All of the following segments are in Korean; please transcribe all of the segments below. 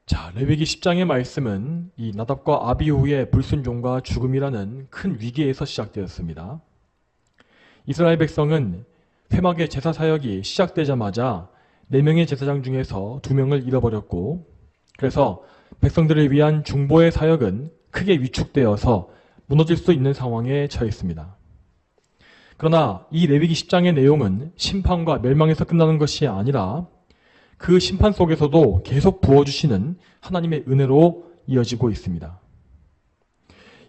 자, 레위기 10장의 말씀은 이 나답과 아비후의 불순종과 죽음이라는 큰 위기에서 시작되었습니다. 이스라엘 백성은 회막의 제사 사역이 시작되자마자 4명의 제사장 중에서 2명을 잃어버렸고, 그래서 백성들을 위한 중보의 사역은 크게 위축되어서 무너질 수 있는 상황에 처했습니다. 그러나 이 레위기 10장의 내용은 심판과 멸망에서 끝나는 것이 아니라 그 심판 속에서도 계속 부어주시는 하나님의 은혜로 이어지고 있습니다.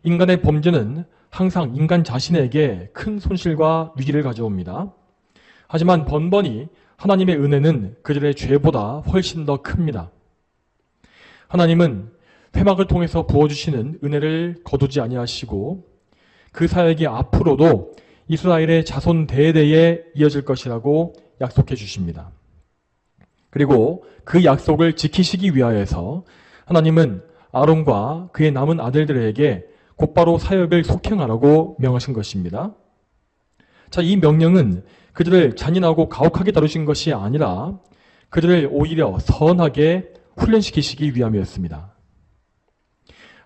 인간의 범죄는 항상 인간 자신에게 큰 손실과 위기를 가져옵니다. 하지만 번번이 하나님의 은혜는 그들의 죄보다 훨씬 더 큽니다. 하나님은 회막을 통해서 부어주시는 은혜를 거두지 아니하시고 그 사역이 앞으로도 이스라엘의 자손 대대에 이어질 것이라고 약속해 주십니다. 그리고 그 약속을 지키시기 위하여서 하나님은 아론과 그의 남은 아들들에게 곧바로 사역을 속행하라고 명하신 것입니다. 자, 이 명령은 그들을 잔인하고 가혹하게 다루신 것이 아니라 그들을 오히려 선하게 훈련시키시기 위함이었습니다.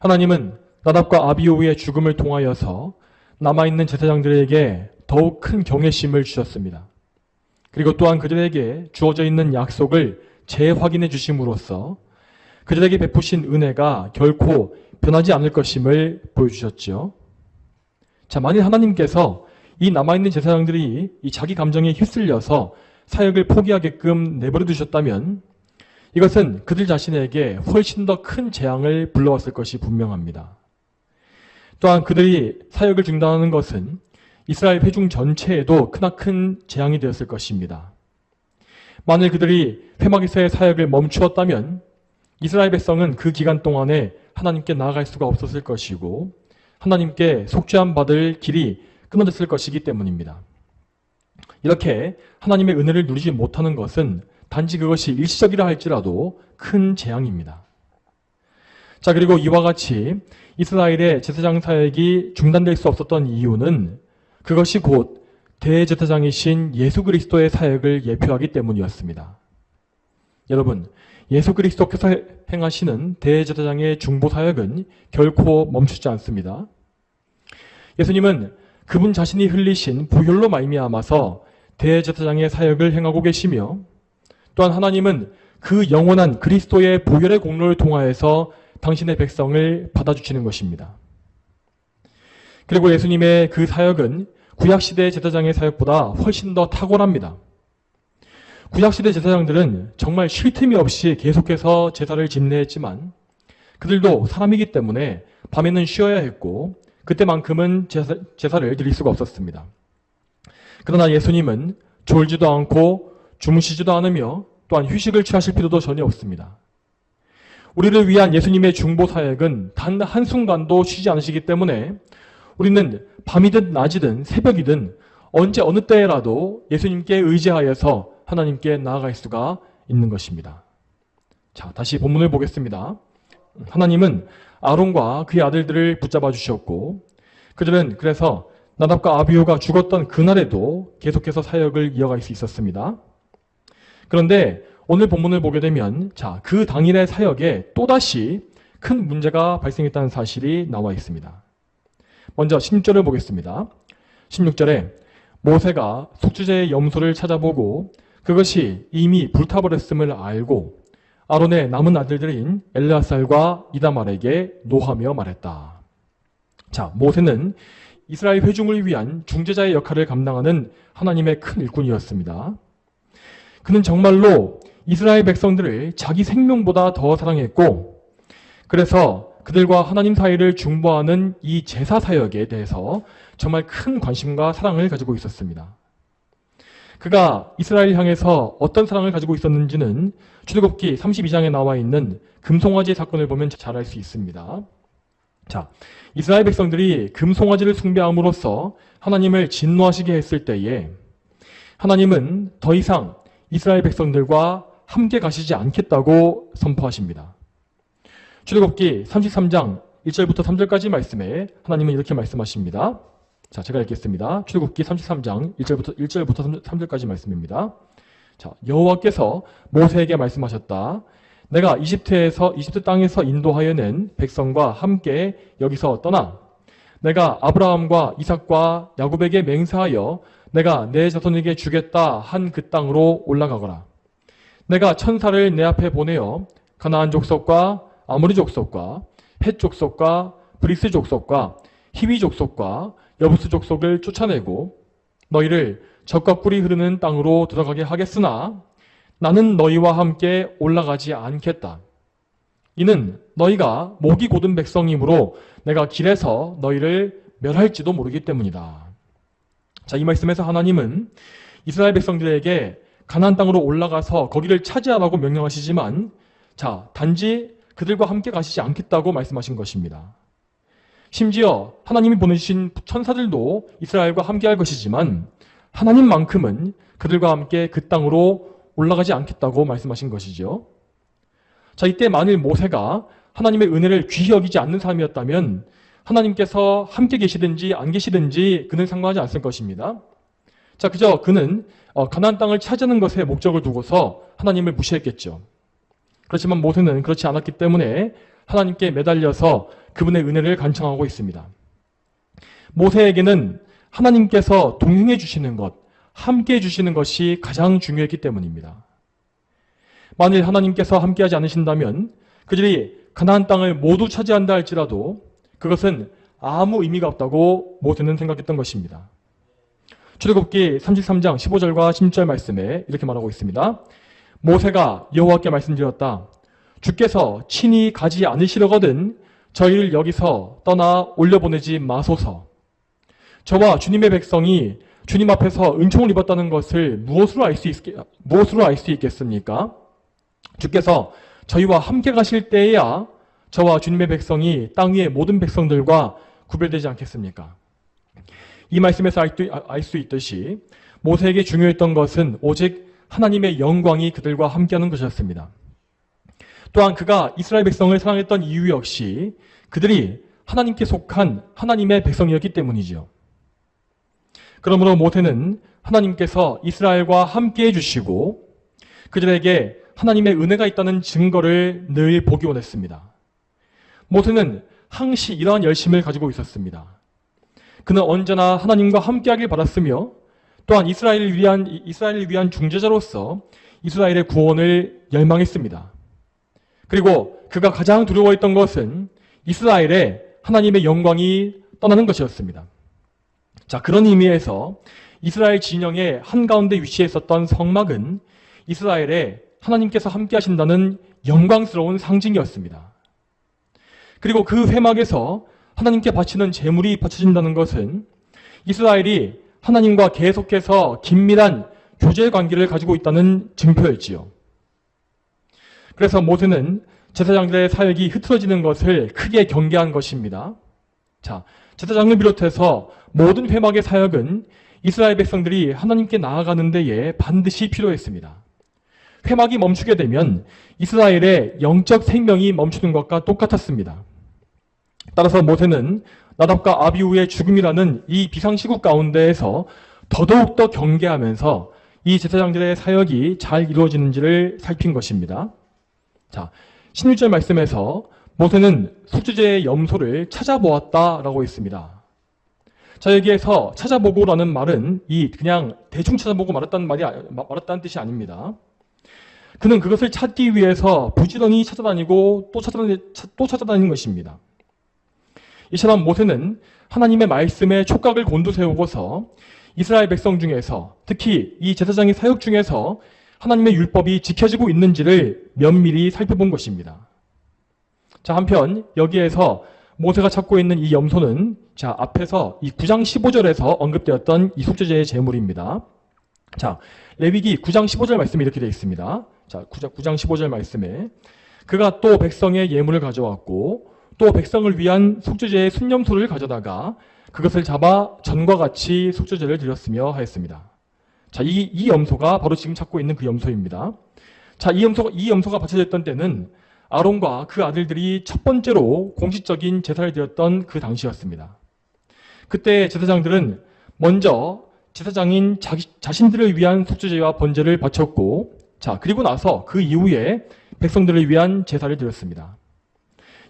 하나님은 나답과 아비후의 죽음을 통하여서 남아있는 제사장들에게 더욱 큰 경외심을 주셨습니다. 그리고 또한 그들에게 주어져 있는 약속을 재확인해 주심으로써 그들에게 베푸신 은혜가 결코 변하지 않을 것임을 보여주셨죠. 자, 만일 하나님께서 이 남아있는 제사장들이 이 자기 감정에 휩쓸려서 사역을 포기하게끔 내버려 두셨다면 이것은 그들 자신에게 훨씬 더 큰 재앙을 불러왔을 것이 분명합니다. 또한 그들이 사역을 중단하는 것은 이스라엘 회중 전체에도 크나큰 재앙이 되었을 것입니다. 만일 그들이 회막에서의 사역을 멈추었다면 이스라엘 백성은 그 기간 동안에 하나님께 나아갈 수가 없었을 것이고 하나님께 속죄함 받을 길이 끊어졌을 것이기 때문입니다. 이렇게 하나님의 은혜를 누리지 못하는 것은 단지 그것이 일시적이라 할지라도 큰 재앙입니다. 자, 그리고 이와 같이 이스라엘의 제사장 사역이 중단될 수 없었던 이유는 그것이 곧 대제사장이신 예수 그리스도의 사역을 예표하기 때문이었습니다. 여러분, 예수 그리스도께서 행하시는 대제사장의 중보 사역은 결코 멈추지 않습니다. 예수님은 그분 자신이 흘리신 보혈로 말미암아서 대제사장의 사역을 행하고 계시며 또한 하나님은 그 영원한 그리스도의 보혈의 공로를 통하여서 당신의 백성을 받아주시는 것입니다. 그리고 예수님의 그 사역은 구약시대 제사장의 사역보다 훨씬 더 탁월합니다. 구약시대 제사장들은 정말 쉴 틈이 없이 계속해서 제사를 집례했지만 그들도 사람이기 때문에 밤에는 쉬어야 했고 그때만큼은 제사를 드릴 수가 없었습니다. 그러나 예수님은 졸지도 않고 주무시지도 않으며 또한 휴식을 취하실 필요도 전혀 없습니다. 우리를 위한 예수님의 중보 사역은 단 한순간도 쉬지 않으시기 때문에 우리는 밤이든 낮이든 새벽이든 언제 어느 때라도 예수님께 의지하여서 하나님께 나아갈 수가 있는 것입니다. 자, 다시 본문을 보겠습니다. 하나님은 아론과 그의 아들들을 붙잡아 주셨고 그들은 그래서 나답과 아비후가 죽었던 그날에도 계속해서 사역을 이어갈 수 있었습니다. 그런데 오늘 본문을 보게 되면 자, 그 당일의 사역에 또다시 큰 문제가 발생했다는 사실이 나와 있습니다. 먼저 16절을 보겠습니다. 16절에 모세가 속죄제의 염소를 찾아보고 그것이 이미 불타버렸음을 알고 아론의 남은 아들들인 엘르아살과 이다말에게 노하며 말했다. 자, 모세는 이스라엘 회중을 위한 중재자의 역할을 감당하는 하나님의 큰 일꾼이었습니다. 그는 정말로 이스라엘 백성들을 자기 생명보다 더 사랑했고 그래서 그들과 하나님 사이를 중보하는 이 제사 사역에 대해서 정말 큰 관심과 사랑을 가지고 있었습니다. 그가 이스라엘 향해서 어떤 사랑을 가지고 있었는지는 출애굽기 32장에 나와 있는 금송아지 사건을 보면 잘 알 수 있습니다. 자, 이스라엘 백성들이 금송아지를 숭배함으로써 하나님을 진노하시게 했을 때에 하나님은 더 이상 이스라엘 백성들과 함께 가시지 않겠다고 선포하십니다. 출애굽기 33장 1절부터 3절까지 말씀에 하나님은 이렇게 말씀하십니다. 자, 제가 읽겠습니다. 출애굽기 33장 1절부터 3절까지 말씀입니다. 자, 여호와께서 모세에게 말씀하셨다. 내가 이집트 땅에서 인도하여 낸 백성과 함께 여기서 떠나 내가 아브라함과 이삭과 야곱에게 맹세하여 내가 내 자손에게 주겠다 한 그 땅으로 올라가거라. 내가 천사를 내 앞에 보내어 가나안 족속과 아모리 족속과 헷 족속과 브리스 족속과 히위 족속과 여부스 족속을 쫓아내고 너희를 젖과 꿀이 흐르는 땅으로 들어가게 하겠으나 나는 너희와 함께 올라가지 않겠다. 이는 너희가 목이 곧은 백성이므로 내가 길에서 너희를 멸할지도 모르기 때문이다. 자, 이 말씀에서 하나님은 이스라엘 백성들에게 가나안 땅으로 올라가서 거기를 차지하라고 명령하시지만 자, 단지 그들과 함께 가시지 않겠다고 말씀하신 것입니다. 심지어 하나님이 보내주신 천사들도 이스라엘과 함께 할 것이지만 하나님만큼은 그들과 함께 그 땅으로 올라가지 않겠다고 말씀하신 것이죠. 자, 이때 만일 모세가 하나님의 은혜를 귀히 여기지 않는 사람이었다면 하나님께서 함께 계시든지 안 계시든지 그는 상관하지 않을 것입니다. 자, 그저 그는 가나안 땅을 차지하는 것에 목적을 두고서 하나님을 무시했겠죠. 그렇지만 모세는 그렇지 않았기 때문에 하나님께 매달려서 그분의 은혜를 간청하고 있습니다. 모세에게는 하나님께서 동행해 주시는 것, 함께 해주시는 것이 가장 중요했기 때문입니다. 만일 하나님께서 함께하지 않으신다면 그들이 가나안 땅을 모두 차지한다 할지라도 그것은 아무 의미가 없다고 모세는 생각했던 것입니다. 출애굽기 33장 15절과 16절 말씀에 이렇게 말하고 있습니다. 모세가 여호와께 말씀드렸다. 주께서 친히 가지 않으시려거든 저희를 여기서 떠나 올려보내지 마소서. 저와 주님의 백성이 주님 앞에서 은총을 입었다는 것을 무엇으로 알 수 있겠습니까? 주께서 저희와 함께 가실 때에야 저와 주님의 백성이 땅 위의 모든 백성들과 구별되지 않겠습니까? 이 말씀에서 알 수 있듯이 모세에게 중요했던 것은 오직 하나님의 영광이 그들과 함께하는 것이었습니다. 또한 그가 이스라엘 백성을 사랑했던 이유 역시 그들이 하나님께 속한 하나님의 백성이었기 때문이죠. 그러므로 모세는 하나님께서 이스라엘과 함께 해주시고 그들에게 하나님의 은혜가 있다는 증거를 늘 보기 원했습니다. 모세는 항시 이러한 열심을 가지고 있었습니다. 그는 언제나 하나님과 함께하길 바랐으며 또한 이스라엘을 위한 중재자로서 이스라엘의 구원을 열망했습니다. 그리고 그가 가장 두려워했던 것은 이스라엘의 하나님의 영광이 떠나는 것이었습니다. 자, 그런 의미에서 이스라엘 진영의 한가운데 위치해 있었던 성막은 이스라엘에 하나님께서 함께 하신다는 영광스러운 상징이었습니다. 그리고 그 회막에서 하나님께 바치는 제물이 바쳐진다는 것은 이스라엘이 하나님과 계속해서 긴밀한 교제 관계를 가지고 있다는 증표였지요. 그래서 모세는 제사장들의 사역이 흐트러지는 것을 크게 경계한 것입니다. 자, 제사장을 비롯해서 모든 회막의 사역은 이스라엘 백성들이 하나님께 나아가는 데에 반드시 필요했습니다. 회막이 멈추게 되면 이스라엘의 영적 생명이 멈추는 것과 똑같았습니다. 따라서 모세는 나답과 아비후의 죽음이라는 이 비상시국 가운데에서 더더욱더 경계하면서 이 제사장들의 사역이 잘 이루어지는지를 살핀 것입니다. 자, 16절 말씀에서 모세는 속죄제의 염소를 찾아보았다라고 했습니다. 자, 여기에서 찾아보고라는 말은 그냥 대충 찾아보고 말았다는 뜻이 아닙니다. 그는 그것을 찾기 위해서 부지런히 찾아다니고 또 찾아다니는 것입니다. 이처럼 모세는 하나님의 말씀에 촉각을 곤두세우고서 이스라엘 백성 중에서 특히 이 제사장의 사역 중에서 하나님의 율법이 지켜지고 있는지를 면밀히 살펴본 것입니다. 자, 한편 여기에서 모세가 찾고 있는 이 염소는 자, 앞에서 이 9장 15절에서 언급되었던 이 속죄제의 제물입니다. 자, 레위기 9장 15절 말씀이 이렇게 되어 있습니다. 자, 9장 15절 말씀에 그가 또 백성의 예물을 가져왔고 또 백성을 위한 속죄제의 순염소를 가져다가 그것을 잡아 전과 같이 속죄제를 드렸으며 하였습니다. 자, 이 염소가 바로 지금 찾고 있는 그 염소입니다. 자, 이 염소가 바쳐졌던 때는 아론과 그 아들들이 첫 번째로 공식적인 제사를 드렸던 그 당시였습니다. 그때 제사장들은 먼저 제사장인 자신들을 위한 속죄제와 번제를 바쳤고 자, 그리고 나서 그 이후에 백성들을 위한 제사를 드렸습니다.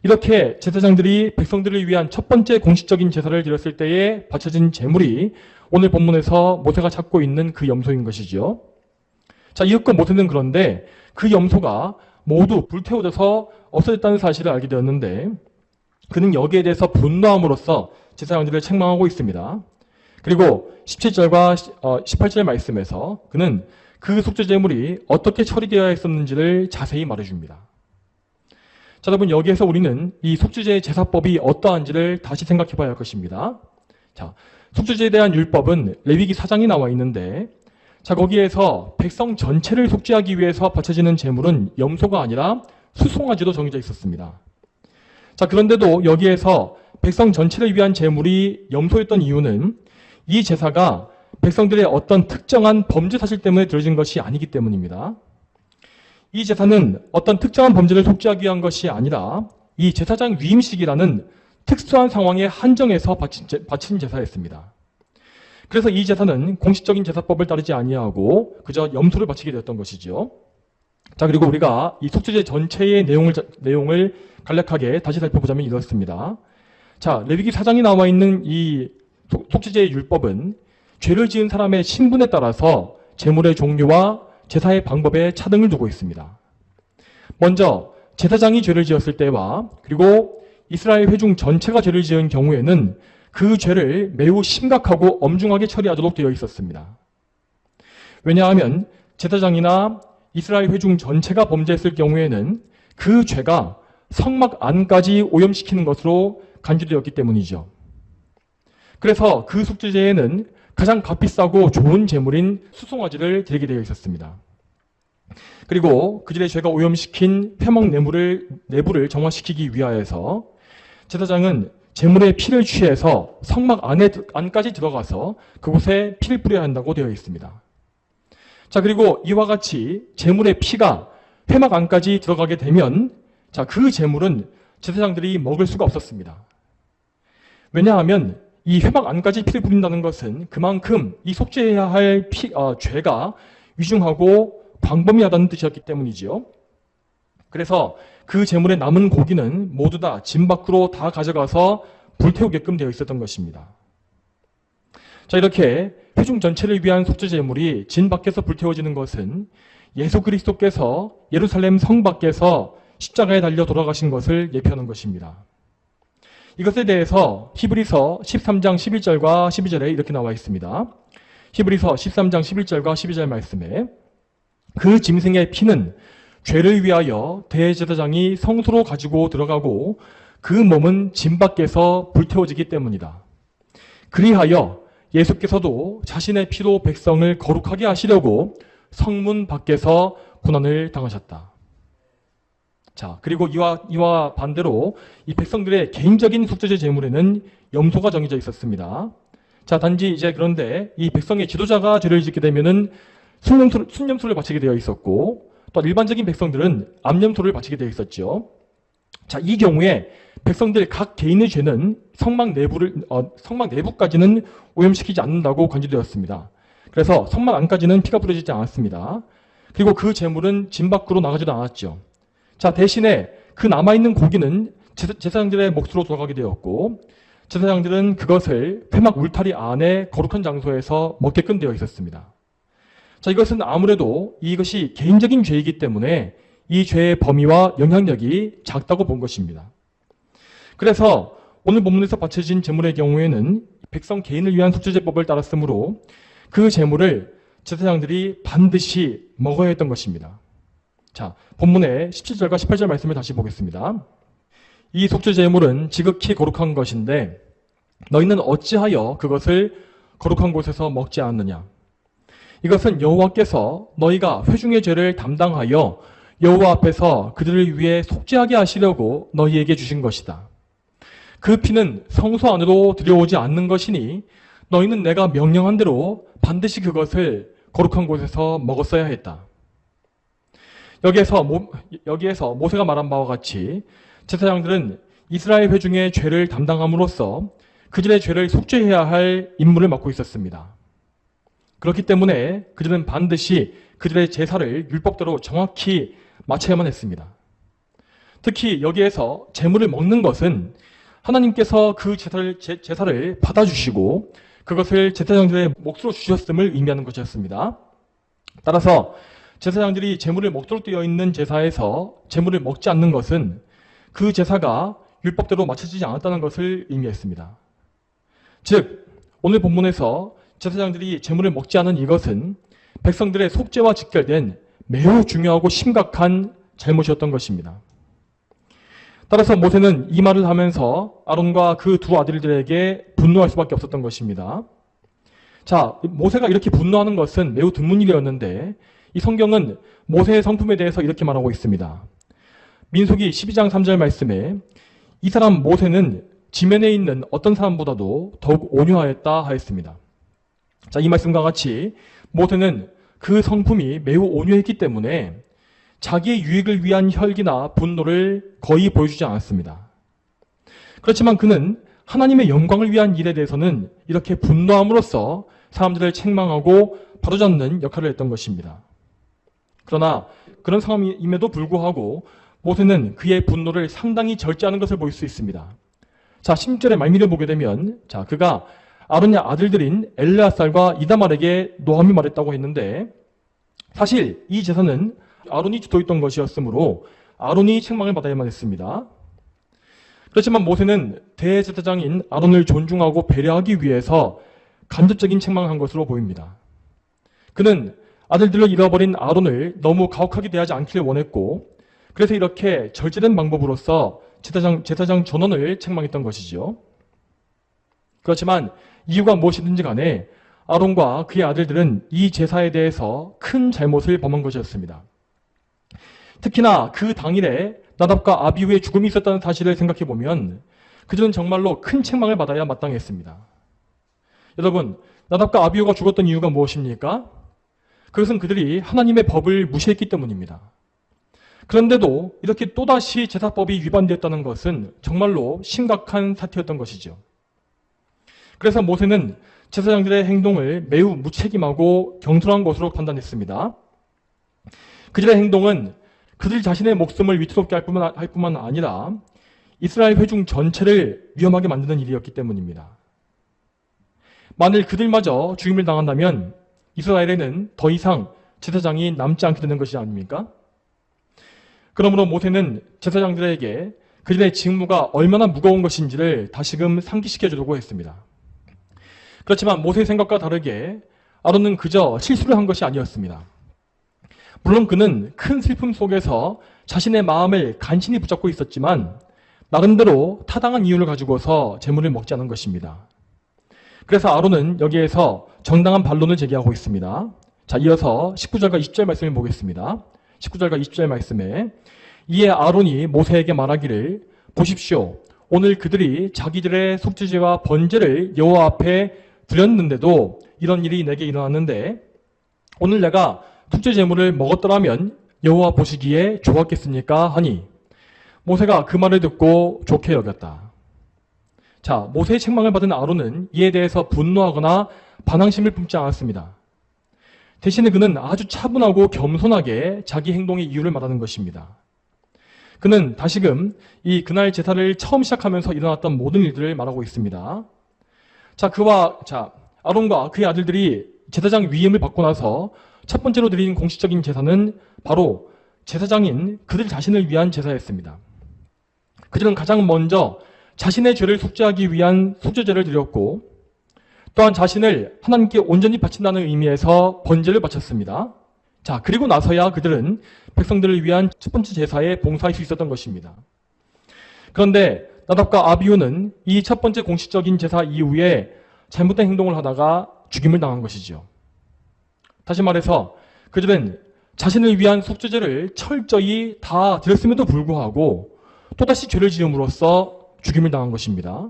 이렇게 제사장들이 백성들을 위한 첫 번째 공식적인 제사를 드렸을 때에 바쳐진 제물이 오늘 본문에서 모세가 찾고 있는 그 염소인 것이죠. 자, 이윽고 모세는 그런데 그 염소가 모두 불태워져서 없어졌다는 사실을 알게 되었는데 그는 여기에 대해서 분노함으로써 제사장들을 책망하고 있습니다. 그리고 17절과 18절 말씀에서 그는 그 속죄 제물이 어떻게 처리되어야 했었는지를 자세히 말해줍니다. 자, 여러분, 여기에서 우리는 이 속죄제 제사법이 어떠한지를 다시 생각해 봐야 할 것입니다. 자, 속죄제에 대한 율법은 레위기 4장이 나와 있는데, 자, 거기에서 백성 전체를 속죄하기 위해서 바쳐지는 제물은 염소가 아니라 수송아지로 정해져 있었습니다. 자, 그런데도 여기에서 백성 전체를 위한 제물이 염소였던 이유는 이 제사가 백성들의 어떤 특정한 범죄 사실 때문에 드려진 것이 아니기 때문입니다. 이 제사는 어떤 특정한 범죄를 속죄하기 위한 것이 아니라 이 제사장 위임식이라는 특수한 상황에 한정해서 바친 제사였습니다. 그래서 이 제사는 공식적인 제사법을 따르지 아니하고 그저 염소를 바치게 되었던 것이죠. 자, 그리고 우리가 이 속죄제 전체의 내용을 간략하게 다시 살펴보자면 이렇습니다. 자, 레위기 4장이 나와 있는 이 속죄제의 율법은 죄를 지은 사람의 신분에 따라서 제물의 종류와 제사의 방법에 차등을 두고 있습니다. 먼저 제사장이 죄를 지었을 때와 그리고 이스라엘 회중 전체가 죄를 지은 경우에는 그 죄를 매우 심각하고 엄중하게 처리하도록 되어 있었습니다. 왜냐하면 제사장이나 이스라엘 회중 전체가 범죄했을 경우에는 그 죄가 성막 안까지 오염시키는 것으로 간주되었기 때문이죠. 그래서 그 속죄제에는 가장 값비싸고 좋은 제물인 수송아지를 드리게 되어 있었습니다. 그리고 그들의 죄가 오염시킨 회막 내부를 정화시키기 위하여서 제사장은 제물의 피를 취해서 성막 안까지 들어가서 그곳에 피를 뿌려야 한다고 되어 있습니다. 자, 그리고 이와 같이 제물의 피가 회막 안까지 들어가게 되면 자, 그 제물은 제사장들이 먹을 수가 없었습니다. 왜냐하면 이 회막 안까지 피를 뿌린다는 것은 그만큼 이 속죄해야 할 죄가 위중하고 광범위하다는 뜻이었기 때문이지요. 그래서 그 제물에 남은 고기는 모두 다 진 밖으로 다 가져가서 불태우게끔 되어 있었던 것입니다. 자, 이렇게 회중 전체를 위한 속죄 제물이 진 밖에서 불태워지는 것은 예수 그리스도께서 예루살렘 성 밖에서 십자가에 달려 돌아가신 것을 예표하는 것입니다. 이것에 대해서 히브리서 13장 11절과 12절에 이렇게 나와 있습니다. 히브리서 13장 11절과 12절 말씀에 그 짐승의 피는 죄를 위하여 대제사장이 성소로 가지고 들어가고 그 몸은 진 밖에서 불태워지기 때문이다. 그리하여 예수께서도 자신의 피로 백성을 거룩하게 하시려고 성문 밖에서 고난을 당하셨다. 자, 그리고 이와 반대로 이 백성들의 개인적인 속죄제 제물에는 염소가 정해져 있었습니다. 자, 단지 이제 그런데 이 백성의 지도자가 죄를 짓게 되면은 순염소를 바치게 되어 있었고 또 일반적인 백성들은 암염소를 바치게 되어 있었죠. 자, 이 경우에 백성들 각 개인의 죄는 성막 내부까지는 오염시키지 않는다고 간주되었습니다. 그래서 성막 안까지는 피가 뿌려지지 않았습니다. 그리고 그 제물은 진 밖으로 나가지도 않았죠. 자, 대신에 그 남아있는 고기는 제사장들의 몫으로 돌아가게 되었고 제사장들은 그것을 회막 울타리 안에 거룩한 장소에서 먹게끔 되어 있었습니다. 자, 이것은 아무래도 이것이 개인적인 죄이기 때문에 이 죄의 범위와 영향력이 작다고 본 것입니다. 그래서 오늘 본문에서 바쳐진 제물의 경우에는 백성 개인을 위한 속죄제법을 따랐으므로 그 제물을 제사장들이 반드시 먹어야 했던 것입니다. 자, 본문의 17절과 18절 말씀을 다시 보겠습니다. 이 속죄 제물은 지극히 거룩한 것인데 너희는 어찌하여 그것을 거룩한 곳에서 먹지 않느냐? 이것은 여호와께서 너희가 회중의 죄를 담당하여 여호와 앞에서 그들을 위해 속죄하게 하시려고 너희에게 주신 것이다. 그 피는 성소 안으로 들여오지 않는 것이니 너희는 내가 명령한 대로 반드시 그것을 거룩한 곳에서 먹었어야 했다. 여기에서 모세가 말한 바와 같이 제사장들은 이스라엘 회중의 죄를 담당함으로써 그들의 죄를 속죄해야 할 임무를 맡고 있었습니다. 그렇기 때문에 그들은 반드시 그들의 제사를 율법대로 정확히 마쳐야만 했습니다. 특히 여기에서 제물을 먹는 것은 하나님께서 그 제사를 받아주시고 그것을 제사장들의 몫으로 주셨음을 의미하는 것이었습니다. 따라서 제사장들이 제물을 먹도록 되어 있는 제사에서 제물을 먹지 않는 것은 그 제사가 율법대로 마쳐지지 않았다는 것을 의미했습니다. 즉, 오늘 본문에서 제사장들이 제물을 먹지 않은 이것은 백성들의 속죄와 직결된 매우 중요하고 심각한 잘못이었던 것입니다. 따라서 모세는 이 말을 하면서 아론과 그 두 아들들에게 분노할 수밖에 없었던 것입니다. 자, 모세가 이렇게 분노하는 것은 매우 드문 일이었는데 이 성경은 모세의 성품에 대해서 이렇게 말하고 있습니다. 민수기 12장 3절 말씀에 이 사람 모세는 지면에 있는 어떤 사람보다도 더욱 온유하였다 하였습니다. 자, 이 말씀과 같이 모세는 그 성품이 매우 온유했기 때문에 자기의 유익을 위한 혈기나 분노를 거의 보여주지 않았습니다. 그렇지만 그는 하나님의 영광을 위한 일에 대해서는 이렇게 분노함으로써 사람들을 책망하고 바로잡는 역할을 했던 것입니다. 그러나 그런 상황임에도 불구하고 모세는 그의 분노를 상당히 절제하는 것을 볼 수 있습니다. 자, 10절의 말미를 보게 되면 자, 그가 아론의 아들들인 엘르아살과 이다말에게 노함이 말했다고 했는데 사실 이 제사는 아론이 주도했던 것이었으므로 아론이 책망을 받아야만 했습니다. 그렇지만 모세는 대제사장인 아론을 존중하고 배려하기 위해서 간접적인 책망을 한 것으로 보입니다. 그는 아들들을 잃어버린 아론을 너무 가혹하게 대하지 않기를 원했고 그래서 이렇게 절제된 방법으로서 제사장 전원을 책망했던 것이죠. 그렇지만 이유가 무엇이든지 간에 아론과 그의 아들들은 이 제사에 대해서 큰 잘못을 범한 것이었습니다. 특히나 그 당일에 나답과 아비후의 죽음이 있었다는 사실을 생각해보면 그들은 정말로 큰 책망을 받아야 마땅했습니다. 여러분, 나답과 아비후가 죽었던 이유가 무엇입니까? 그것은 그들이 하나님의 법을 무시했기 때문입니다. 그런데도 이렇게 또다시 제사법이 위반되었다는 것은 정말로 심각한 사태였던 것이죠. 그래서 모세는 제사장들의 행동을 매우 무책임하고 경솔한 것으로 판단했습니다. 그들의 행동은 그들 자신의 목숨을 위태롭게 할 뿐만 아니라 이스라엘 회중 전체를 위험하게 만드는 일이었기 때문입니다. 만일 그들마저 죽임을 당한다면 이스라엘에는 더 이상 제사장이 남지 않게 되는 것이 아닙니까? 그러므로 모세는 제사장들에게 그들의 직무가 얼마나 무거운 것인지를 다시금 상기시켜 주려고 했습니다. 그렇지만 모세의 생각과 다르게 아론은 그저 실수를 한 것이 아니었습니다. 물론 그는 큰 슬픔 속에서 자신의 마음을 간신히 붙잡고 있었지만 나름대로 타당한 이유를 가지고서 제물을 먹지 않은 것입니다. 그래서 아론은 여기에서 정당한 반론을 제기하고 있습니다. 자, 이어서 19절과 20절 말씀을 보겠습니다. 19절과 20절 말씀에 이에 아론이 모세에게 말하기를 보십시오. 오늘 그들이 자기들의 속죄제와 번제를 여호와 앞에 드렸는데도 이런 일이 내게 일어났는데 오늘 내가 속죄 제물을 먹었더라면 여호와 보시기에 좋았겠습니까? 하니 모세가 그 말을 듣고 좋게 여겼다. 자, 모세의 책망을 받은 아론은 이에 대해서 분노하거나 반항심을 품지 않았습니다. 대신에 그는 아주 차분하고 겸손하게 자기 행동의 이유를 말하는 것입니다. 그는 다시금 이 그날 제사를 처음 시작하면서 일어났던 모든 일들을 말하고 있습니다. 자, 아론과 그의 아들들이 제사장 위임을 받고 나서 첫 번째로 드린 공식적인 제사는 바로 제사장인 그들 자신을 위한 제사였습니다. 그들은 가장 먼저 자신의 죄를 속죄하기 위한 속죄제를 드렸고 또한 자신을 하나님께 온전히 바친다는 의미에서 번제를 바쳤습니다. 자, 그리고 나서야 그들은 백성들을 위한 첫 번째 제사에 봉사할 수 있었던 것입니다. 그런데 나답과 아비후는 이 첫 번째 공식적인 제사 이후에 잘못된 행동을 하다가 죽임을 당한 것이죠. 다시 말해서 그들은 자신을 위한 속죄제를 철저히 다 드렸음에도 불구하고 또다시 죄를 지음으로써 죽임을 당한 것입니다.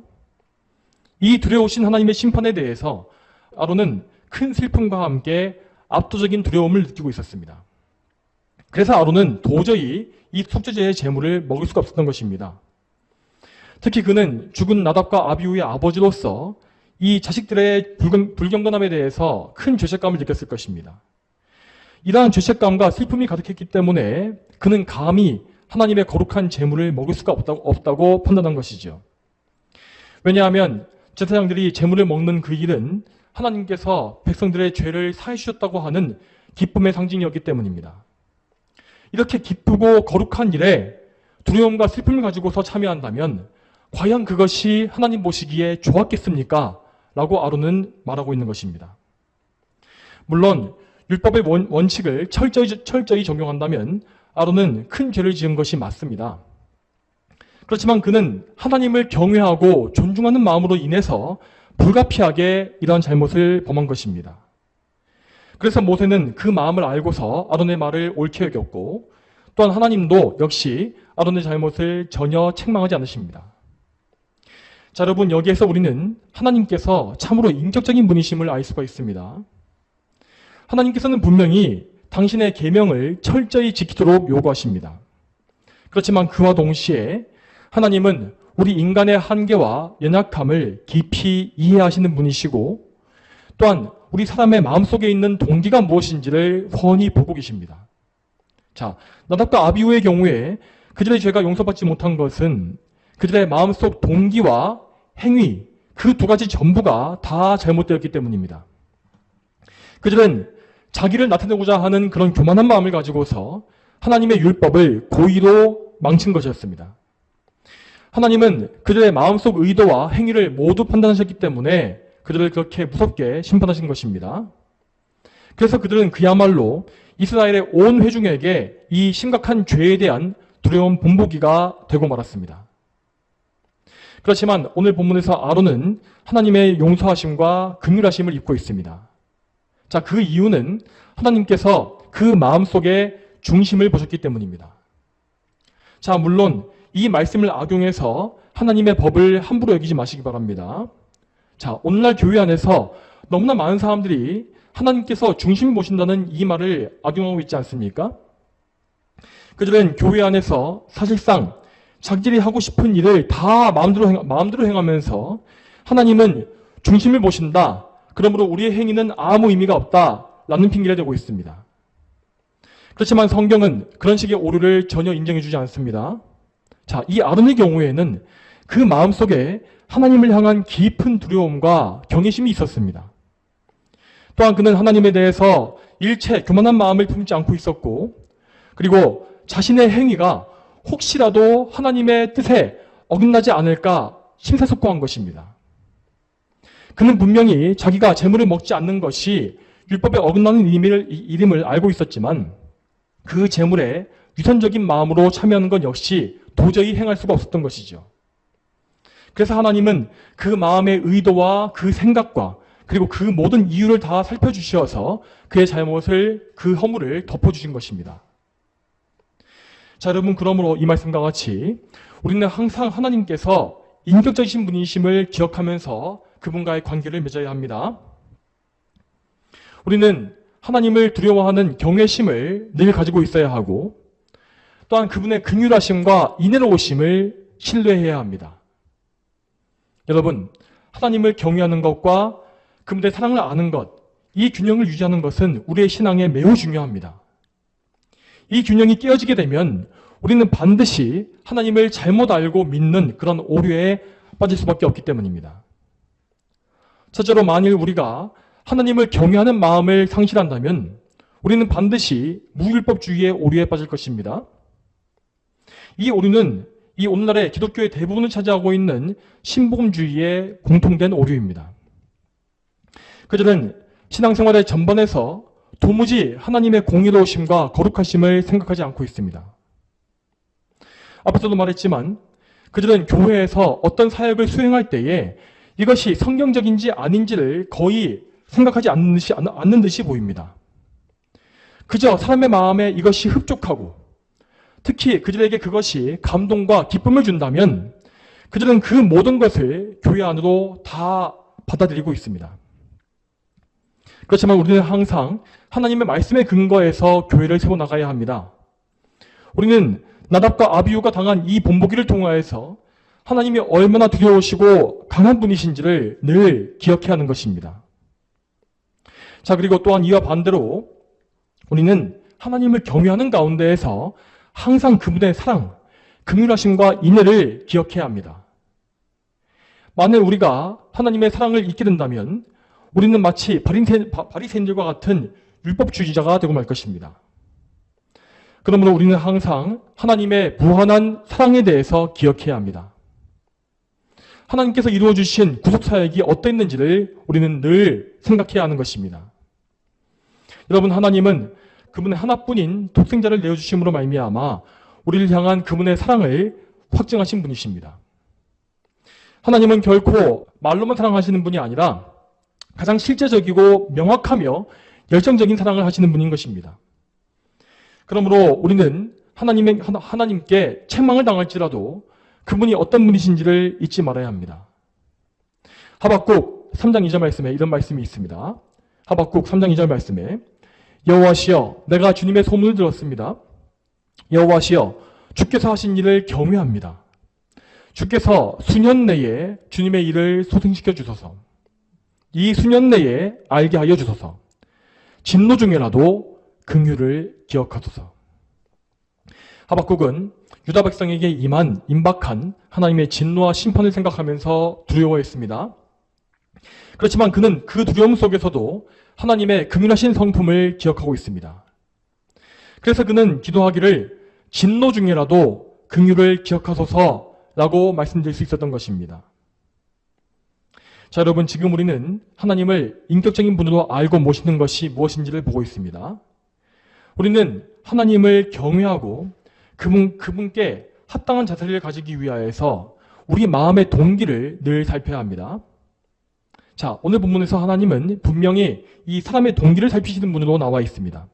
이 두려우신 하나님의 심판에 대해서 아론은 큰 슬픔과 함께 압도적인 두려움을 느끼고 있었습니다. 그래서 아론은 도저히 이 속죄제의 제물을 먹을 수가 없었던 것입니다. 특히 그는 죽은 나답과 아비후의 아버지로서 이 자식들의 불경건함에 대해서 큰 죄책감을 느꼈을 것입니다. 이러한 죄책감과 슬픔이 가득했기 때문에 그는 감히 하나님의 거룩한 제물을 먹을 수가 없다고 판단한 것이죠. 왜냐하면 제사장들이 제물을 먹는 그 일은 하나님께서 백성들의 죄를 사해 주셨다고 하는 기쁨의 상징이었기 때문입니다. 이렇게 기쁘고 거룩한 일에 두려움과 슬픔을 가지고서 참여한다면 과연 그것이 하나님 보시기에 좋았겠습니까? 라고 아론은 말하고 있는 것입니다. 물론 율법의 원칙을 철저히 적용한다면 아론은 큰 죄를 지은 것이 맞습니다. 그렇지만 그는 하나님을 경외하고 존중하는 마음으로 인해서 불가피하게 이러한 잘못을 범한 것입니다. 그래서 모세는 그 마음을 알고서 아론의 말을 옳게 여겼고 또한 하나님도 역시 아론의 잘못을 전혀 책망하지 않으십니다. 자, 여러분, 여기에서 우리는 하나님께서 참으로 인격적인 분이심을 알 수가 있습니다. 하나님께서는 분명히 당신의 계명을 철저히 지키도록 요구하십니다. 그렇지만 그와 동시에 하나님은 우리 인간의 한계와 연약함을 깊이 이해하시는 분이시고 또한 우리 사람의 마음속에 있는 동기가 무엇인지를 훤히 보고 계십니다. 자, 나답과 아비후의 경우에 그들의 죄가 용서받지 못한 것은 그들의 마음속 동기와 행위, 그 두 가지 전부가 다 잘못되었기 때문입니다. 그들은 자기를 나타내고자 하는 그런 교만한 마음을 가지고서 하나님의 율법을 고의로 망친 것이었습니다. 하나님은 그들의 마음속 의도와 행위를 모두 판단하셨기 때문에 그들을 그렇게 무섭게 심판하신 것입니다. 그래서 그들은 그야말로 이스라엘의 온 회중에게 이 심각한 죄에 대한 두려운 본보기가 되고 말았습니다. 그렇지만 오늘 본문에서 아론은 하나님의 용서하심과 긍휼하심을 입고 있습니다. 자, 그 이유는 하나님께서 그 마음속에 중심을 보셨기 때문입니다. 자, 물론 이 말씀을 악용해서 하나님의 법을 함부로 여기지 마시기 바랍니다. 자, 오늘날 교회 안에서 너무나 많은 사람들이 하나님께서 중심을 보신다는 이 말을 악용하고 있지 않습니까? 그들은 교회 안에서 사실상 자기들이 하고 싶은 일을 다 마음대로 행하면서 하나님은 중심을 보신다. 그러므로 우리의 행위는 아무 의미가 없다라는 핑계를 대고 있습니다. 그렇지만 성경은 그런 식의 오류를 전혀 인정해주지 않습니다. 자, 이 아론의 경우에는 그 마음속에 하나님을 향한 깊은 두려움과 경외심이 있었습니다. 또한 그는 하나님에 대해서 일체 교만한 마음을 품지 않고 있었고 그리고 자신의 행위가 혹시라도 하나님의 뜻에 어긋나지 않을까 심사숙고한 것입니다. 그는 분명히 자기가 제물을 먹지 않는 것이 율법에 어긋나는 일임을 알고 있었지만 그 제물에 유선적인 마음으로 참여하는 것 역시 도저히 행할 수가 없었던 것이죠. 그래서 하나님은 그 마음의 의도와 그 생각과 그리고 그 모든 이유를 다 살펴주셔서 그의 잘못을, 그 허물을 덮어주신 것입니다. 자, 여러분, 그러므로 이 말씀과 같이 우리는 항상 하나님께서 인격적이신 분이심을 기억하면서 그분과의 관계를 맺어야 합니다. 우리는 하나님을 두려워하는 경외심을 늘 가지고 있어야 하고 또한 그분의 긍휼하심과 인애로우심을 신뢰해야 합니다. 여러분, 하나님을 경외하는 것과 그분의 사랑을 아는 것, 이 균형을 유지하는 것은 우리의 신앙에 매우 중요합니다. 이 균형이 깨어지게 되면 우리는 반드시 하나님을 잘못 알고 믿는 그런 오류에 빠질 수밖에 없기 때문입니다. 첫째로 만일 우리가 하나님을 경외하는 마음을 상실한다면 우리는 반드시 무율법주의의 오류에 빠질 것입니다. 이 오류는 이 오늘날의 기독교의 대부분을 차지하고 있는 신복음주의의 공통된 오류입니다. 그들은 신앙생활의 전반에서 도무지 하나님의 공의로우심과 거룩하심을 생각하지 않고 있습니다. 앞에서도 말했지만 그들은 교회에서 어떤 사역을 수행할 때에 이것이 성경적인지 아닌지를 거의 생각하지 않는 듯이 보입니다. 그저 사람의 마음에 이것이 흡족하고 특히 그들에게 그것이 감동과 기쁨을 준다면 그들은 그 모든 것을 교회 안으로 다 받아들이고 있습니다. 그렇지만 우리는 항상 하나님의 말씀에 근거해서 교회를 세워나가야 합니다. 우리는 나답과 아비후가 당한 이 본보기를 통하여서 하나님이 얼마나 두려우시고 강한 분이신지를 늘 기억해야 하는 것입니다. 자, 그리고 또한 이와 반대로 우리는 하나님을 경외하는 가운데에서 항상 그분의 사랑, 긍휼하심과 인애를 기억해야 합니다. 만일 우리가 하나님의 사랑을 잊게 된다면 우리는 마치 바리새인들과 같은 율법주의자가 되고 말 것입니다. 그러므로 우리는 항상 하나님의 무한한 사랑에 대해서 기억해야 합니다. 하나님께서 이루어주신 구속사역이 어땠는지를 우리는 늘 생각해야 하는 것입니다. 여러분, 하나님은 그분의 하나뿐인 독생자를 내어주심으로 말미암아 우리를 향한 그분의 사랑을 확증하신 분이십니다. 하나님은 결코 말로만 사랑하시는 분이 아니라 가장 실제적이고 명확하며 열정적인 사랑을 하시는 분인 것입니다. 그러므로 우리는 하나님께 책망을 당할지라도 그분이 어떤 분이신지를 잊지 말아야 합니다. 하박국 3장 2절 말씀에 이런 말씀이 있습니다. 하박국 3장 2절 말씀에 여호와시여 내가 주님의 소문을 들었습니다. 여호와시여 주께서 하신 일을 경외합니다. 주께서 수년 내에 주님의 일을 소생시켜 주소서. 이 수년 내에 알게 하여 주소서. 진노 중에라도 긍휼을 기억하소서. 하박국은 유다 백성에게 임박한 하나님의 진노와 심판을 생각하면서 두려워했습니다. 그렇지만 그는 그 두려움 속에서도 하나님의 긍휼하신 성품을 기억하고 있습니다. 그래서 그는 기도하기를 진노 중에라도 긍휼을 기억하소서라고 말씀드릴 수 있었던 것입니다. 자, 여러분, 지금 우리는 하나님을 인격적인 분으로 알고 모시는 것이 무엇인지를 보고 있습니다. 우리는 하나님을 경외하고 그분께 합당한 자세를 가지기 위하여서 우리 마음의 동기를 늘 살펴야 합니다. 자, 오늘 본문에서 하나님은 분명히 이 사람의 동기를 살피시는 분으로 나와 있습니다.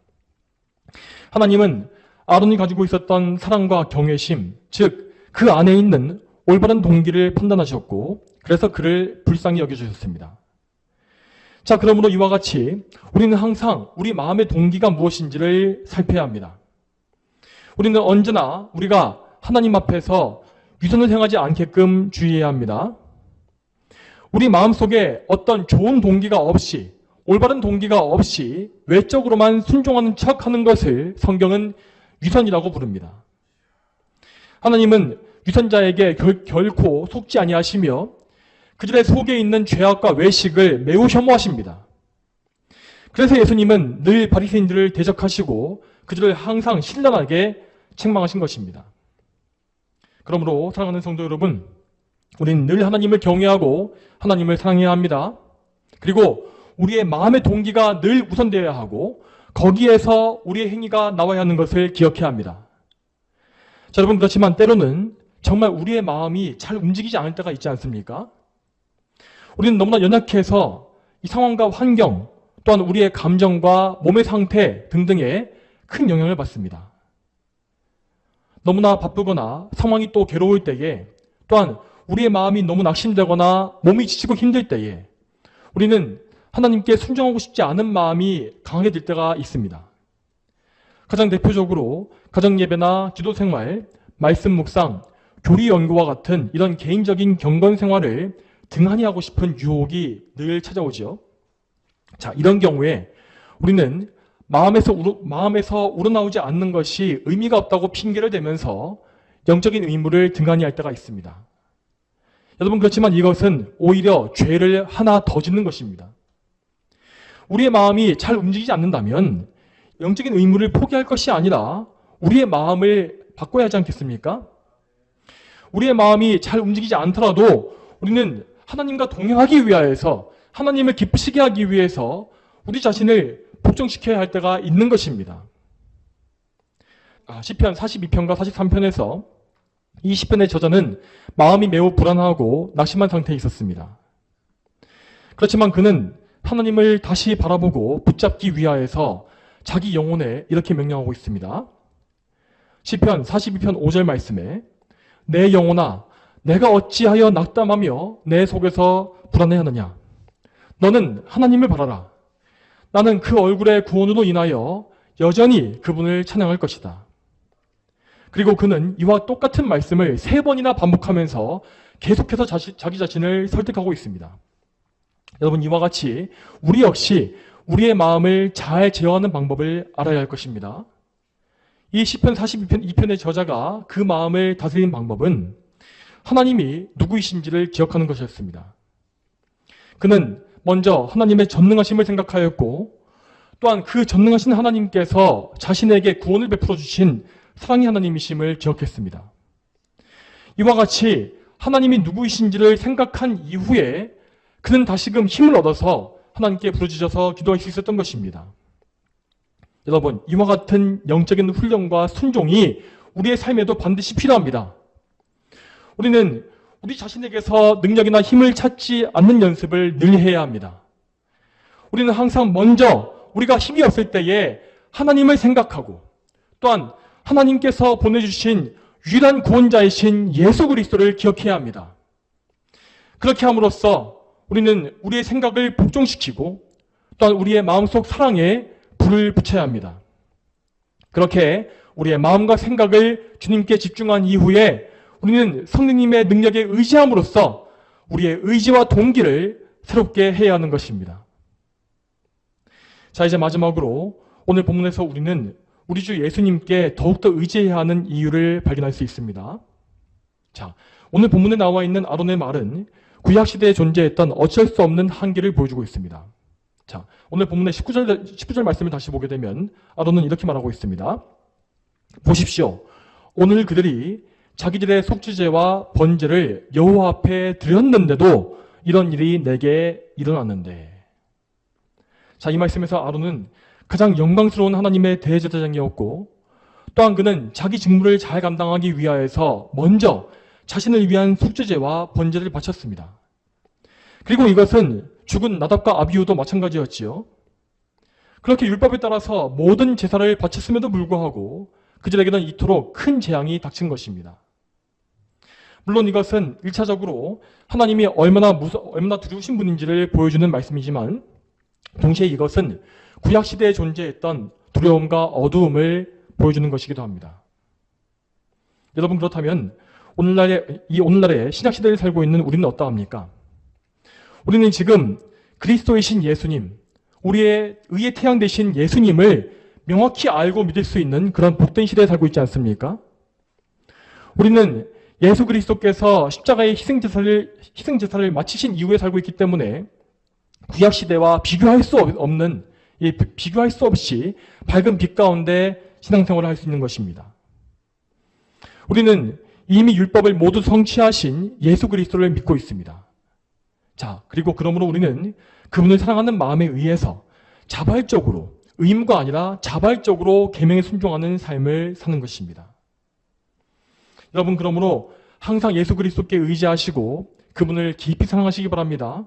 하나님은 아론이 가지고 있었던 사랑과 경외심, 즉 그 안에 있는 올바른 동기를 판단하셨고 그래서 그를 불쌍히 여겨주셨습니다. 자, 그러므로 이와 같이 우리는 항상 우리 마음의 동기가 무엇인지를 살펴야 합니다. 우리는 언제나 우리가 하나님 앞에서 위선을 행하지 않게끔 주의해야 합니다. 우리 마음속에 어떤 좋은 동기가 없이, 올바른 동기가 없이 외적으로만 순종하는 척하는 것을 성경은 위선이라고 부릅니다. 하나님은 위선자에게 결코 속지 아니하시며 그들의 속에 있는 죄악과 외식을 매우 혐오하십니다. 그래서 예수님은 늘 바리새인들을 대적하시고 그들을 항상 신랄하게 책망하신 것입니다. 그러므로 사랑하는 성도 여러분, 우리는 늘 하나님을 경외하고 하나님을 사랑해야 합니다. 그리고 우리의 마음의 동기가 늘 우선되어야 하고 거기에서 우리의 행위가 나와야 하는 것을 기억해야 합니다. 자, 여러분, 그렇지만 때로는 정말 우리의 마음이 잘 움직이지 않을 때가 있지 않습니까? 우리는 너무나 연약해서 이 상황과 환경, 또한 우리의 감정과 몸의 상태 등등에 큰 영향을 받습니다. 너무나 바쁘거나 상황이 또 괴로울 때에, 또한 우리의 마음이 너무 낙심되거나 몸이 지치고 힘들 때에 우리는 하나님께 순종하고 싶지 않은 마음이 강하게 될 때가 있습니다. 가장 대표적으로 가정예배나 기도생활, 말씀 묵상, 교리 연구와 같은 이런 개인적인 경건 생활을 등한히 하고 싶은 유혹이 늘 찾아오죠. 자, 이런 경우에 우리는 마음에서 우러나오지 않는 것이 의미가 없다고 핑계를 대면서 영적인 의무를 등한히 할 때가 있습니다. 여러분, 그렇지만 이것은 오히려 죄를 하나 더 짓는 것입니다. 우리의 마음이 잘 움직이지 않는다면 영적인 의무를 포기할 것이 아니라 우리의 마음을 바꿔야 하지 않겠습니까? 우리의 마음이 잘 움직이지 않더라도 우리는 하나님과 동행하기 위하여서, 하나님을 기쁘시게 하기 위해서 우리 자신을 복종시켜야 할 때가 있는 것입니다. 시편 42편과 43편에서 이 시편의 저자는 마음이 매우 불안하고 낙심한 상태에 있었습니다. 그렇지만 그는 하나님을 다시 바라보고 붙잡기 위하여서 자기 영혼에 이렇게 명령하고 있습니다. 시편 42편 5절 말씀에 내 영혼아 내가 어찌하여 낙담하며 내 속에서 불안해하느냐. 너는 하나님을 바라라. 나는 그 얼굴의 구원으로 인하여 여전히 그분을 찬양할 것이다. 그리고 그는 이와 똑같은 말씀을 3번이나 반복하면서 계속해서 자기 자신을 설득하고 있습니다. 여러분, 이와 같이 우리 역시 우리의 마음을 잘 제어하는 방법을 알아야 할 것입니다. 이 시편 42편의 저자가 그 마음을 다스리는 방법은 하나님이 누구이신지를 기억하는 것이었습니다. 그는 먼저 하나님의 전능하심을 생각하였고, 또한 그 전능하신 하나님께서 자신에게 구원을 베풀어 주신 사랑의 하나님이심을 기억했습니다. 이와 같이 하나님이 누구이신지를 생각한 이후에 그는 다시금 힘을 얻어서 하나님께 부르짖어서 기도할 수 있었던 것입니다. 여러분, 이와 같은 영적인 훈련과 순종이 우리의 삶에도 반드시 필요합니다. 우리는 우리 자신에게서 능력이나 힘을 찾지 않는 연습을 늘 해야 합니다. 우리는 항상 먼저 우리가 힘이 없을 때에 하나님을 생각하고, 또한 하나님께서 보내주신 유일한 구원자이신 예수 그리스도를 기억해야 합니다. 그렇게 함으로써 우리는 우리의 생각을 복종시키고, 또한 우리의 마음속 사랑에 불을 붙여야 합니다. 그렇게 우리의 마음과 생각을 주님께 집중한 이후에 우리는 성령님의 능력에 의지함으로써 우리의 의지와 동기를 새롭게 해야 하는 것입니다. 자, 이제 마지막으로 오늘 본문에서 우리는 우리 주 예수님께 더욱더 의지해야 하는 이유를 발견할 수 있습니다. 자, 오늘 본문에 나와 있는 아론의 말은 구약시대에 존재했던 어쩔 수 없는 한계를 보여주고 있습니다. 자, 오늘 본문의 19절 말씀을 다시 보게 되면 아론은 이렇게 말하고 있습니다. 보십시오. 오늘 그들이 자기들의 속죄제와 번제를 여호와 앞에 드렸는데도 이런 일이 내게 일어났는데. 자, 이 말씀에서 아론은 가장 영광스러운 하나님의 대제사장이었고, 또한 그는 자기 직무를 잘 감당하기 위하여서 먼저 자신을 위한 속죄제와 번제를 바쳤습니다. 그리고 이것은 죽은 나답과 아비후도 마찬가지였지요. 그렇게 율법에 따라서 모든 제사를 바쳤음에도 불구하고 그들에게는 이토록 큰 재앙이 닥친 것입니다. 물론 이것은 1차적으로 하나님이 얼마나 두려우신 분인지를 보여주는 말씀이지만, 동시에 이것은 구약시대에 존재했던 두려움과 어두움을 보여주는 것이기도 합니다. 여러분, 그렇다면 오늘날의 신약시대를 살고 있는 우리는 어떠합니까? 우리는 지금 그리스도이신 예수님, 우리의 의의 태양 되신 예수님을 명확히 알고 믿을 수 있는 그런 복된 시대에 살고 있지 않습니까? 우리는 예수 그리스도께서 십자가의 희생제사를 마치신 이후에 살고 있기 때문에 구약시대와 비교할 수 없이 밝은 빛 가운데 신앙생활을 할 수 있는 것입니다. 우리는 이미 율법을 모두 성취하신 예수 그리스도를 믿고 있습니다. 자, 그리고 그러므로 우리는 그분을 사랑하는 마음에 의해서 자발적으로, 의무가 아니라 자발적으로 계명에 순종하는 삶을 사는 것입니다. 여러분, 그러므로 항상 예수 그리스도께 의지하시고 그분을 깊이 사랑하시기 바랍니다.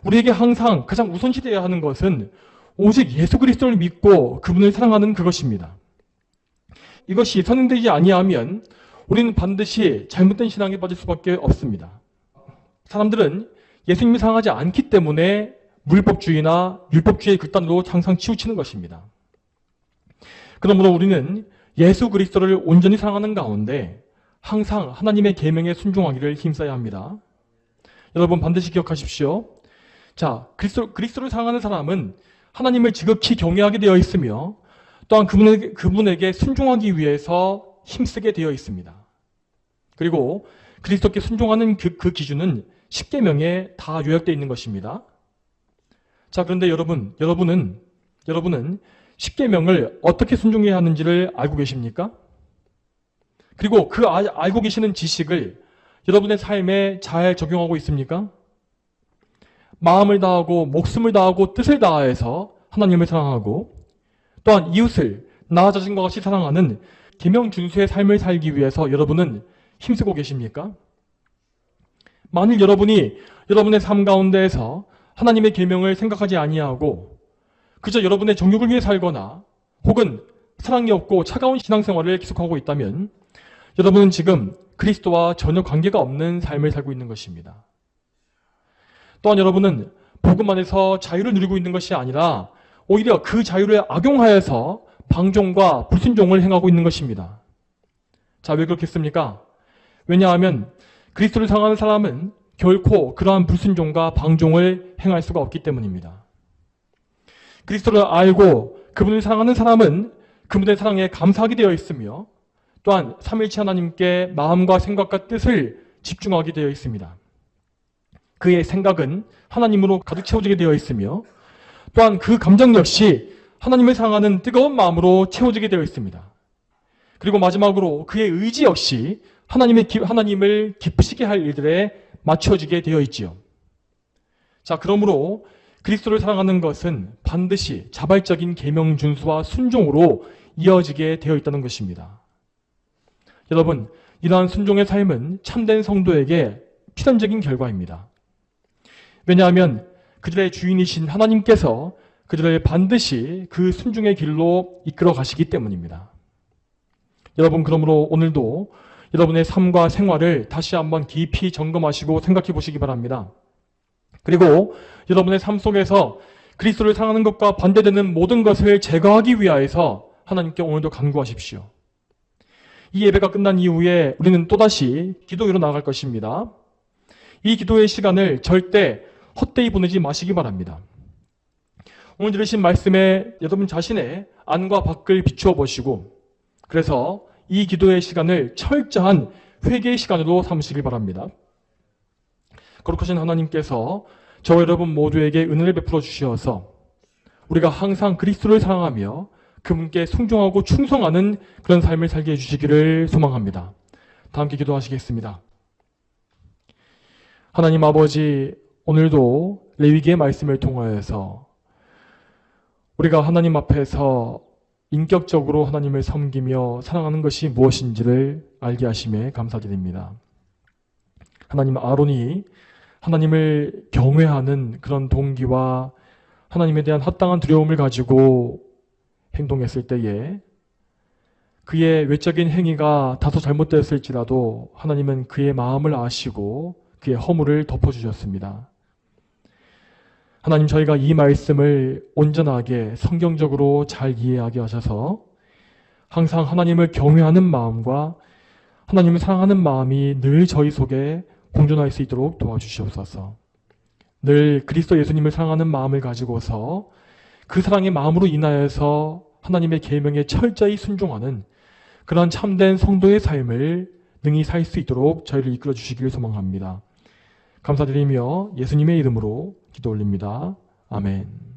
우리에게 항상 가장 우선시되어야 하는 것은 오직 예수 그리스도를 믿고 그분을 사랑하는 그것입니다. 이것이 선행되지 아니하면 우리는 반드시 잘못된 신앙에 빠질 수밖에 없습니다. 사람들은 예수님을 사랑하지 않기 때문에 물법주의나 율법주의의 극단으로 항상 치우치는 것입니다. 그러므로 우리는 예수 그리스도를 온전히 사랑하는 가운데 항상 하나님의 계명에 순종하기를 힘써야 합니다. 여러분, 반드시 기억하십시오. 자, 그리스도를 사랑하는 사람은 하나님을 지극히 경외하게 되어 있으며, 또한 그분에게 순종하기 위해서 힘쓰게 되어 있습니다. 그리고 그리스도께 순종하는 그 기준은 십계명에 다 요약되어 있는 것입니다. 자, 그런데 여러분은 십계명을 어떻게 순종해야 하는지를 알고 계십니까? 그리고 그 알고 계시는 지식을 여러분의 삶에 잘 적용하고 있습니까? 마음을 다하고 목숨을 다하고 뜻을 다해서 하나님을 사랑하고, 또한 이웃을 나 자신과 같이 사랑하는 계명 준수의 삶을 살기 위해서 여러분은 힘쓰고 계십니까? 만일 여러분이 여러분의 삶 가운데에서 하나님의 계명을 생각하지 아니하고 그저 여러분의 정욕을 위해 살거나 혹은 사랑이 없고 차가운 신앙생활을 계속하고 있다면 여러분은 지금 그리스도와 전혀 관계가 없는 삶을 살고 있는 것입니다. 또한 여러분은 복음 안에서 자유를 누리고 있는 것이 아니라 오히려 그 자유를 악용하여서 방종과 불순종을 행하고 있는 것입니다. 자, 왜 그렇겠습니까? 왜냐하면 그리스도를 사랑하는 사람은 결코 그러한 불순종과 방종을 행할 수가 없기 때문입니다. 그리스도를 알고 그분을 사랑하는 사람은 그분의 사랑에 감사하게 되어 있으며 또한 삼일체 하나님께 마음과 생각과 뜻을 집중하게 되어 있습니다. 그의 생각은 하나님으로 가득 채워지게 되어 있으며 또한 그 감정 역시 하나님을 사랑하는 뜨거운 마음으로 채워지게 되어 있습니다. 그리고 마지막으로 그의 의지 역시 하나님을 기쁘시게 할 일들에 맞춰지게 되어 있지요. 자, 그러므로 그리스도를 사랑하는 것은 반드시 자발적인 계명 준수와 순종으로 이어지게 되어 있다는 것입니다. 여러분, 이러한 순종의 삶은 참된 성도에게 필연적인 결과입니다. 왜냐하면 그들의 주인이신 하나님께서 그들을 반드시 그 순종의 길로 이끌어 가시기 때문입니다. 여러분, 그러므로 오늘도 여러분의 삶과 생활을 다시 한번 깊이 점검하시고 생각해 보시기 바랍니다. 그리고 여러분의 삶 속에서 그리스도를 사랑하는 것과 반대되는 모든 것을 제거하기 위하여서 하나님께 오늘도 간구하십시오. 이 예배가 끝난 이후에 우리는 또다시 기도회로 나아갈 것입니다. 이 기도의 시간을 절대 헛되이 보내지 마시기 바랍니다. 오늘 들으신 말씀에 여러분 자신의 안과 밖을 비추어 보시고 그래서 이 기도의 시간을 철저한 회개의 시간으로 삼으시길 바랍니다. 거룩하신 하나님께서 저와 여러분 모두에게 은혜를 베풀어 주시어서 우리가 항상 그리스도를 사랑하며 그분께 순종하고 충성하는 그런 삶을 살게 해주시기를 소망합니다. 다 함께 기도하시겠습니다. 하나님 아버지, 오늘도 레위기의 말씀을 통하여서 우리가 하나님 앞에서 인격적으로 하나님을 섬기며 사랑하는 것이 무엇인지를 알게 하심에 감사드립니다. 하나님, 아론이 하나님을 경외하는 그런 동기와 하나님에 대한 합당한 두려움을 가지고 행동했을 때에 그의 외적인 행위가 다소 잘못되었을지라도 하나님은 그의 마음을 아시고 그의 허물을 덮어주셨습니다. 하나님, 저희가 이 말씀을 온전하게 성경적으로 잘 이해하게 하셔서 항상 하나님을 경외하는 마음과 하나님을 사랑하는 마음이 늘 저희 속에 공존할 수 있도록 도와주시옵소서. 늘 그리스도 예수님을 사랑하는 마음을 가지고서 그 사랑의 마음으로 인하여서 하나님의 계명에 철저히 순종하는 그런 참된 성도의 삶을 능히 살 수 있도록 저희를 이끌어 주시기를 소망합니다. 감사드리며 예수님의 이름으로 기도 올립니다. 아멘.